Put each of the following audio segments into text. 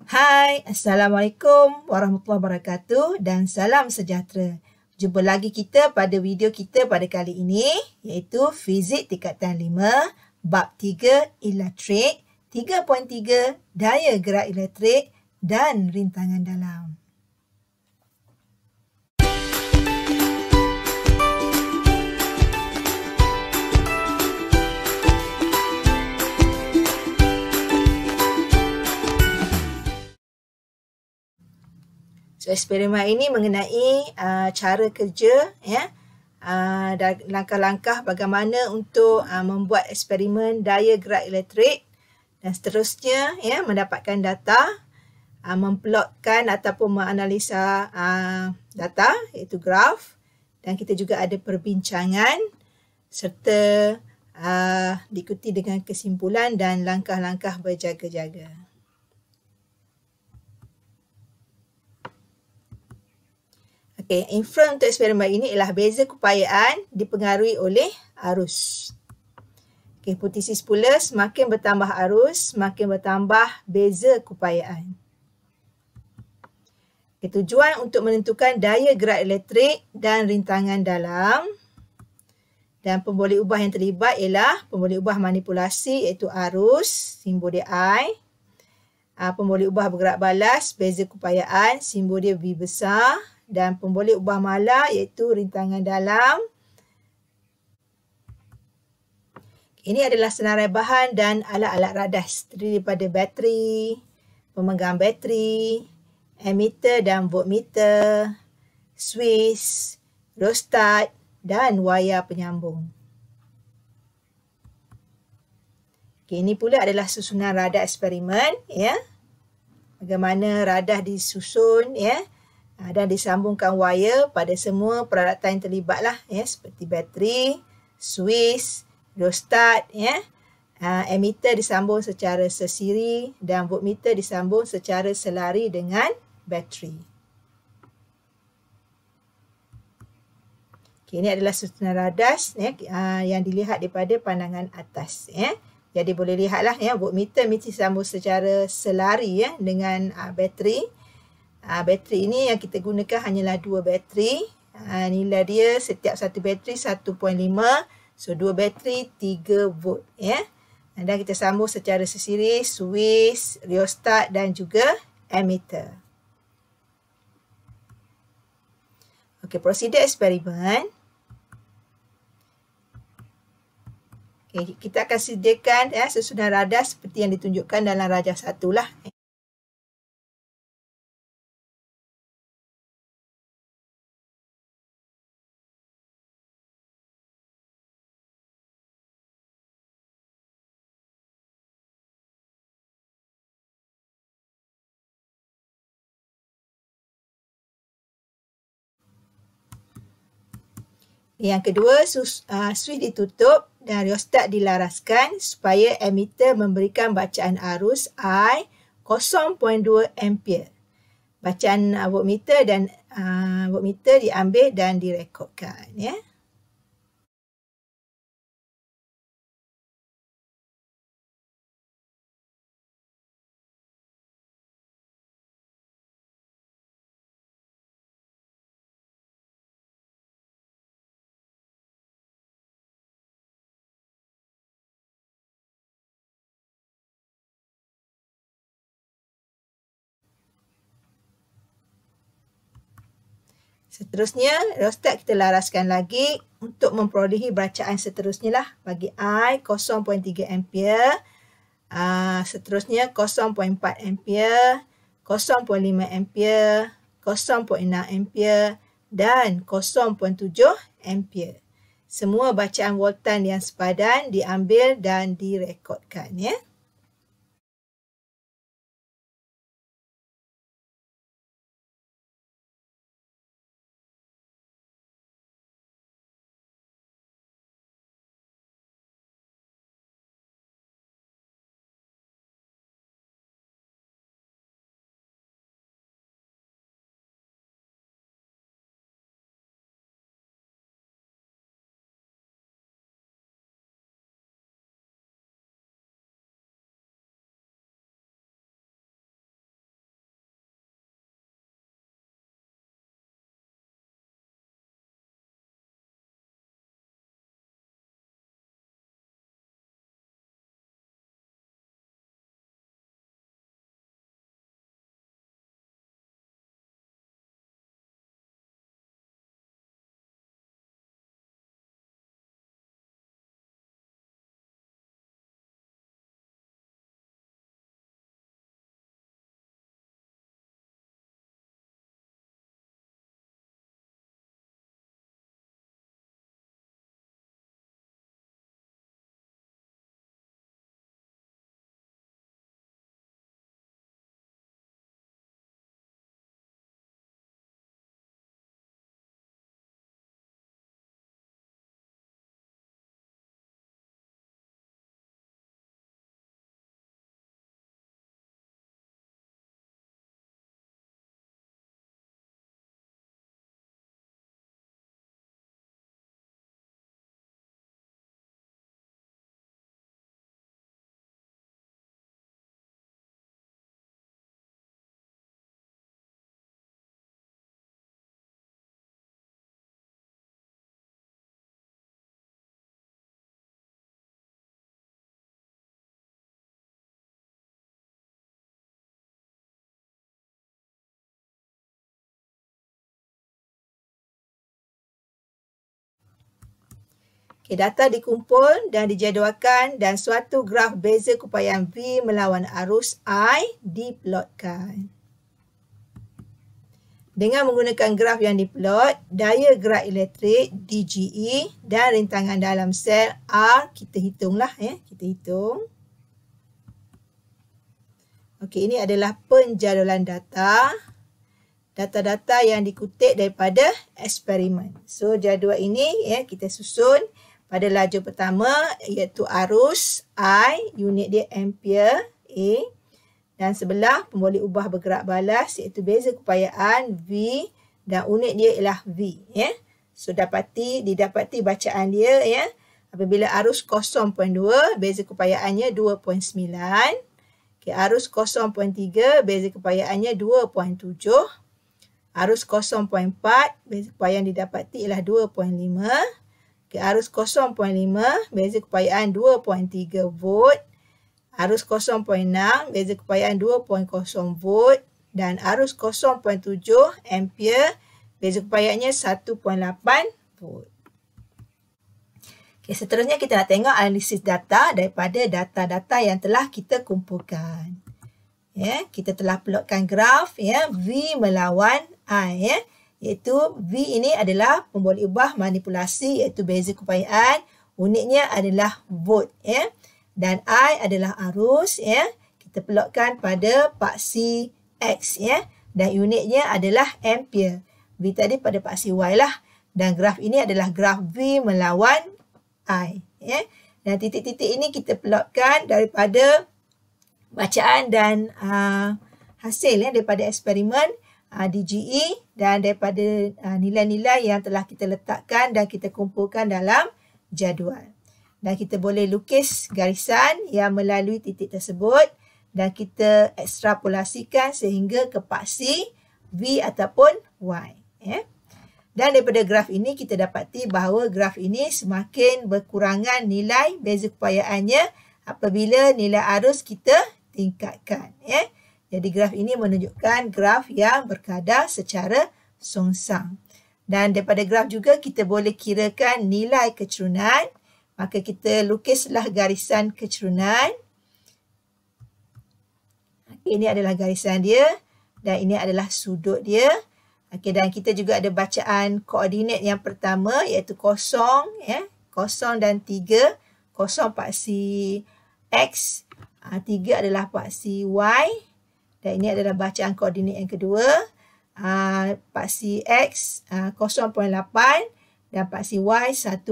Hai, Assalamualaikum warahmatullahi wabarakatuh dan salam sejahtera. Jumpa lagi kita pada video kita pada kali ini, iaitu Fizik Tingkatan 5, Bab 3 Elektrik, 3.3 Daya gerak elektrik dan rintangan dalam. So, eksperimen ini mengenai cara kerja, dan langkah-langkah bagaimana untuk membuat eksperimen daya gerak elektrik dan seterusnya, mendapatkan data, memplotkan ataupun menganalisa data, iaitu graf, dan kita juga ada perbincangan serta diikuti dengan kesimpulan dan langkah-langkah berjaga-jaga. Okey, inference untuk eksperimen ini ialah beza keupayaan dipengaruhi oleh arus. Okey, hipotesis pula semakin bertambah arus, semakin bertambah beza keupayaan. Okay, tujuan untuk menentukan daya gerak elektrik dan rintangan dalam, dan pemboleh ubah yang terlibat ialah pemboleh ubah manipulasi iaitu arus, simbol dia I. Pemboleh ubah bergerak balas, beza keupayaan, simbol dia V besar. Dan pemboleh ubah mala iaitu rintangan dalam. Ini adalah senarai bahan dan alat-alat radas terdiri daripada bateri, pemegang bateri, ammeter dan voltmeter, switch, rheostat dan wayar penyambung. Okay, ini pula adalah susunan radah eksperimen, bagaimana radah disusun, dan disambungkan wayar pada semua peralatan yang terlibat lah, seperti bateri, switch, rheostat, ammeter disambung secara sesiri dan voltmeter disambung secara selari dengan bateri. Okay, ini adalah susunan radas yang dilihat daripada pandangan atas. Jadi boleh lihatlah, voltmeter mesti disambung secara selari dengan bateri. Bateri ini yang kita gunakan hanyalah 2 bateri. Nilai dia setiap satu bateri 1.5. So 2 bateri 3 volt. Dan kita sambung secara sesiri switch, rheostat dan juga ammeter. Okey, prosedur eksperimen. Okay, kita akan sediakan susunan radah seperti yang ditunjukkan dalam rajah 1 lah. Yang kedua, switch ditutup dan rheostat dilaraskan supaya ammeter memberikan bacaan arus I 0.2 ampere. Bacaan voltmeter dan voltmeter diambil dan direkodkan, Seterusnya, rheostat kita laraskan lagi untuk memperolehi bacaan seterusnya lah. Bagi I 0.3 ampere, seterusnya 0.4 ampere, 0.5 ampere, 0.6 ampere dan 0.7 ampere. Semua bacaan voltan yang sepadan diambil dan direkodkan, Okay, data dikumpul dan dijadualkan dan suatu graf beza keupayaan V melawan arus I diplotkan. Dengan menggunakan graf yang diplot, daya gerak elektrik DGE dan rintangan dalam sel R kita hitunglah kita hitung. Okey, ini adalah penjadualan data. Data-data yang dikutip daripada eksperimen. So jadual ini kita susun pada lajur pertama iaitu arus I, unit dia ampere A, dan sebelah pemboleh ubah bergerak balas iaitu beza keupayaan V dan unit dia ialah V. So didapati bacaan dia apabila arus 0.2 beza keupayaannya 2.9. Okay, arus 0.3 beza keupayaannya 2.7. Arus 0.4 beza keupayaan didapati ialah 2.5. Okay, arus 0.5 beza keupayaan 2.3 volt. Arus 0.6 beza keupayaan 2.0 volt. Dan arus 0.7 ampere beza keupayanya 1.8 volt. Okay, seterusnya kita nak tengok analisis data daripada data-data yang telah kita kumpulkan. Kita telah plotkan graf V melawan I. Iaitu V ini adalah pemboleh ubah manipulasi iaitu beza keupayaan. Unitnya adalah volt. Dan I adalah arus. Kita plotkan pada paksi X. Dan unitnya adalah ampere. V tadi pada paksi Y lah. Dan graf ini adalah graf V melawan I. Dan titik-titik ini kita plotkan daripada bacaan dan hasil daripada eksperimen DGE dan daripada nilai-nilai yang telah kita letakkan dan kita kumpulkan dalam jadual. Dan kita boleh lukis garisan yang melalui titik tersebut dan kita ekstrapolasikan sehingga ke paksi V ataupun Y. Dan daripada graf ini kita dapati bahawa graf ini semakin berkurangan nilai beza keupayaannya apabila nilai arus kita tingkatkan. Jadi graf ini menunjukkan graf yang berkadar secara songsang. Dan daripada graf juga kita boleh kirakan nilai kecerunan. Maka kita lukislah garisan kecerunan. Ini adalah garisan dia dan ini adalah sudut dia. Dan kita juga ada bacaan koordinat yang pertama iaitu 0, 0 dan 3. 0 paksi X, 3 adalah paksi Y. Dan ini adalah bacaan koordinat yang kedua. Paksi X 0.8 dan paksi Y 1.5.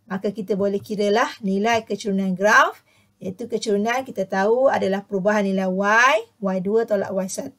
Maka kita boleh kiralah nilai kecerunan graf. Iaitu kecerunan kita tahu adalah perubahan nilai Y. Y2 tolak Y1.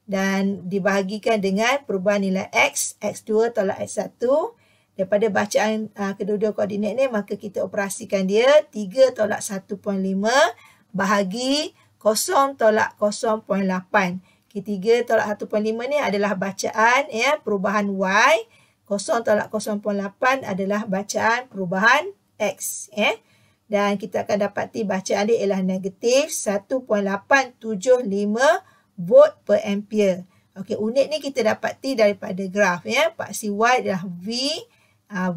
Dan dibahagikan dengan perubahan nilai X. X2 tolak X1. Daripada bacaan kedua-dua koordinat ni maka kita operasikan dia. 3 tolak 1.5 bahagi 0 tolak 0.8. Okay, 3 tolak 1.5 ni adalah bacaan perubahan Y. 0 tolak 0.8 adalah bacaan perubahan X. Dan kita akan dapati bacaan dia ialah negatif 1.875 volt per ampere. Okey, unit ni kita dapati daripada graf. Paksi Y adalah V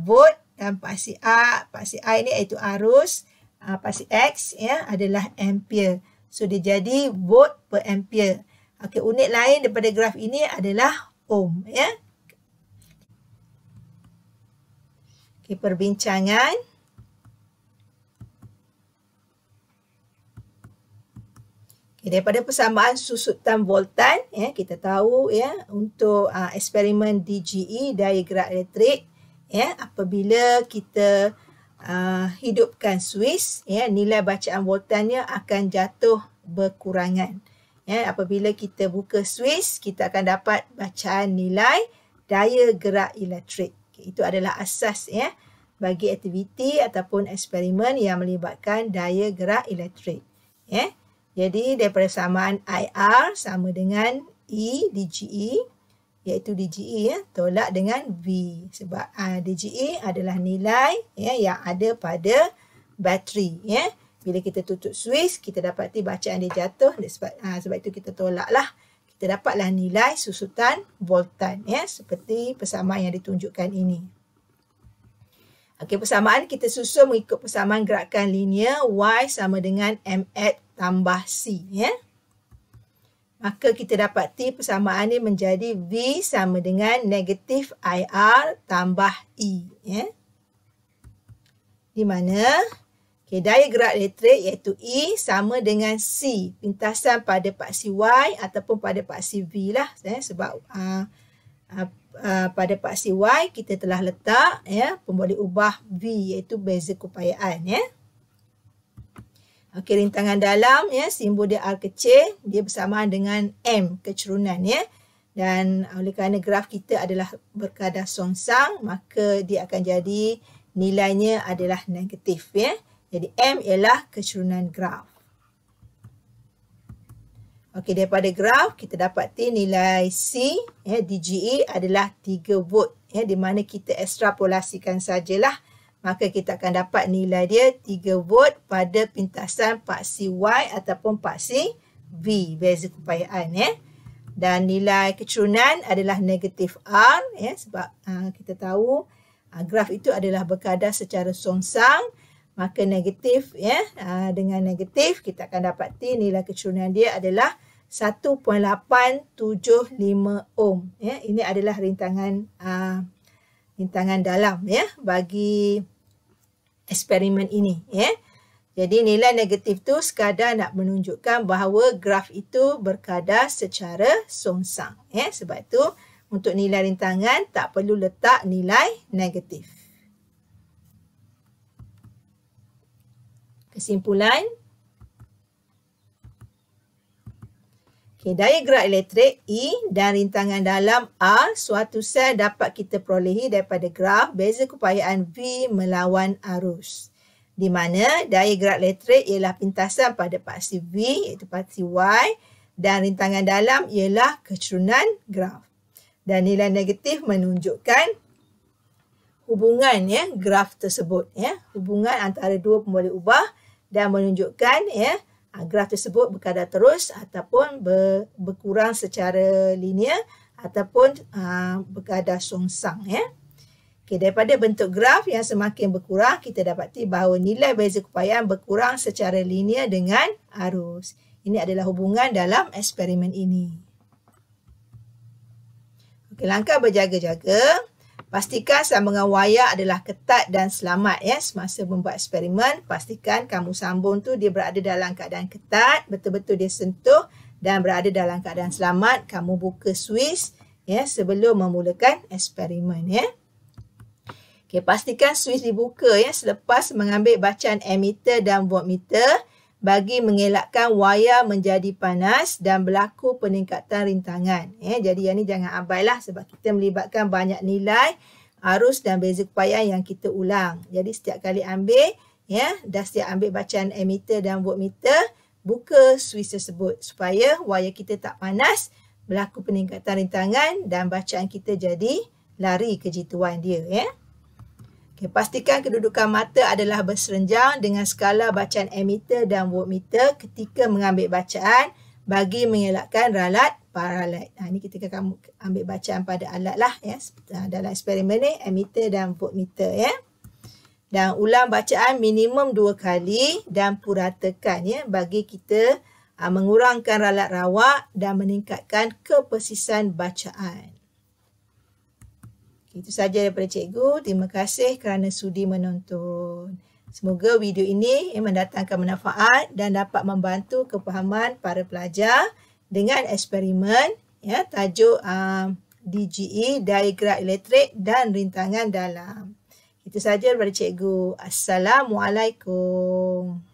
volt dan paksi I ni iaitu arus. Paksi X adalah ampere. So, dia jadi volt per ampere. Okey, unit lain daripada graf ini adalah ohm. Okey, perbincangan. Okay, daripada persamaan susutan voltan, kita tahu untuk eksperimen DGE, daya gerak elektrik, apabila kita hidupkan suis, nilai bacaan voltannya akan jatuh berkurangan. Apabila kita buka suis, kita akan dapat bacaan nilai daya gerak elektrik. Okay, itu adalah asas bagi aktiviti ataupun eksperimen yang melibatkan daya gerak elektrik. Jadi daripada samaan IR sama dengan E DGE, iaitu DGE tolak dengan V. Sebab DGE adalah nilai yang ada pada bateri. Bila kita tutup suis, kita dapati bacaan dia jatuh. Sebab itu kita tolaklah. Kita dapatlah nilai susutan voltan. Seperti persamaan yang ditunjukkan ini. Okey, persamaan kita susun mengikut persamaan gerakan linear Y sama dengan MX tambah C. Ya. Maka kita dapati persamaan ini menjadi V sama dengan negatif IR tambah E. Ya. Di mana daya gerak elektrik iaitu E sama dengan C, pintasan pada paksi Y ataupun pada paksi V lah. Sebab pada paksi Y kita telah letak pemboleh ubah V iaitu beza keupayaan. Okey, rintangan dalam simbol dia R kecil, dia bersamaan dengan M kecerunan dan oleh kerana graf kita adalah berkadar songsang, maka dia akan jadi nilainya adalah negatif. Jadi M ialah kecerunan graf. Okey, daripada graf kita dapati nilai C DGE adalah 3 volt di mana kita ekstrapolasikan sajalah, maka kita akan dapat nilai dia 3 volt pada pintasan paksi Y ataupun paksi V, beza keupayaan. Dan nilai kecerunan adalah negatif R sebab kita tahu graf itu adalah berkadar secara songsang, maka negatif dengan negatif kita akan dapati nilai kecerunan dia adalah 1.875 ohm. Ini adalah rintangan dalam bagi eksperimen ini. Jadi nilai negatif tu sekadar nak menunjukkan bahawa graf itu berkadar secara songsang. Sebab itu untuk nilai rintangan tak perlu letak nilai negatif. Kesimpulan, daya gerak elektrik E dan rintangan dalam R suatu sel dapat kita perolehi daripada graf beza keupayaan V melawan arus. Di mana daya gerak elektrik ialah pintasan pada paksi V iaitu paksi Y dan rintangan dalam ialah kecerunan graf. Dan nilai negatif menunjukkan hubungan graf tersebut. Hubungan antara dua pemboleh ubah dan menunjukkan graf tersebut berkadar terus ataupun berkurang secara linear ataupun berkadar songsang. Daripada bentuk graf yang semakin berkurang, kita dapati bahawa nilai beza keupayaan berkurang secara linear dengan arus. Ini adalah hubungan dalam eksperimen ini. Langkah berjaga-jaga. Pastikan sambungan wayar adalah ketat dan selamat semasa membuat eksperimen. Pastikan kamu sambung tu dia berada dalam keadaan ketat, betul-betul dia sentuh dan berada dalam keadaan selamat. Kamu buka switch sebelum memulakan eksperimen. Pastikan switch dibuka selepas mengambil bacaan ammeter dan voltmeter bagi mengelakkan wayar menjadi panas dan berlaku peningkatan rintangan. Jadi yang ni jangan abailah sebab kita melibatkan banyak nilai, arus dan beza keupayaan yang kita ulang. Jadi setiap kali ambil, dah setiap ambil bacaan ammeter dan voltmeter, buka switch tersebut supaya wayar kita tak panas, berlaku peningkatan rintangan dan bacaan kita jadi lari kejituan dia. Pastikan kedudukan mata adalah berserenjang dengan skala bacaan ammeter dan voltmeter ketika mengambil bacaan bagi mengelakkan ralat paralit. Ini ketika kamu ambil bacaan pada alat lah dalam eksperimen ni, ammeter dan voltmeter. Dan ulang bacaan minimum 2 kali dan puratakan bagi kita mengurangkan ralat rawak dan meningkatkan kepersisan bacaan. Itu sahaja daripada cikgu. Terima kasih kerana sudi menonton. Semoga video ini mendatangkan manfaat dan dapat membantu kefahaman para pelajar dengan eksperimen tajuk DGE, daya gerak elektrik dan rintangan dalam. Itu sahaja daripada cikgu. Assalamualaikum.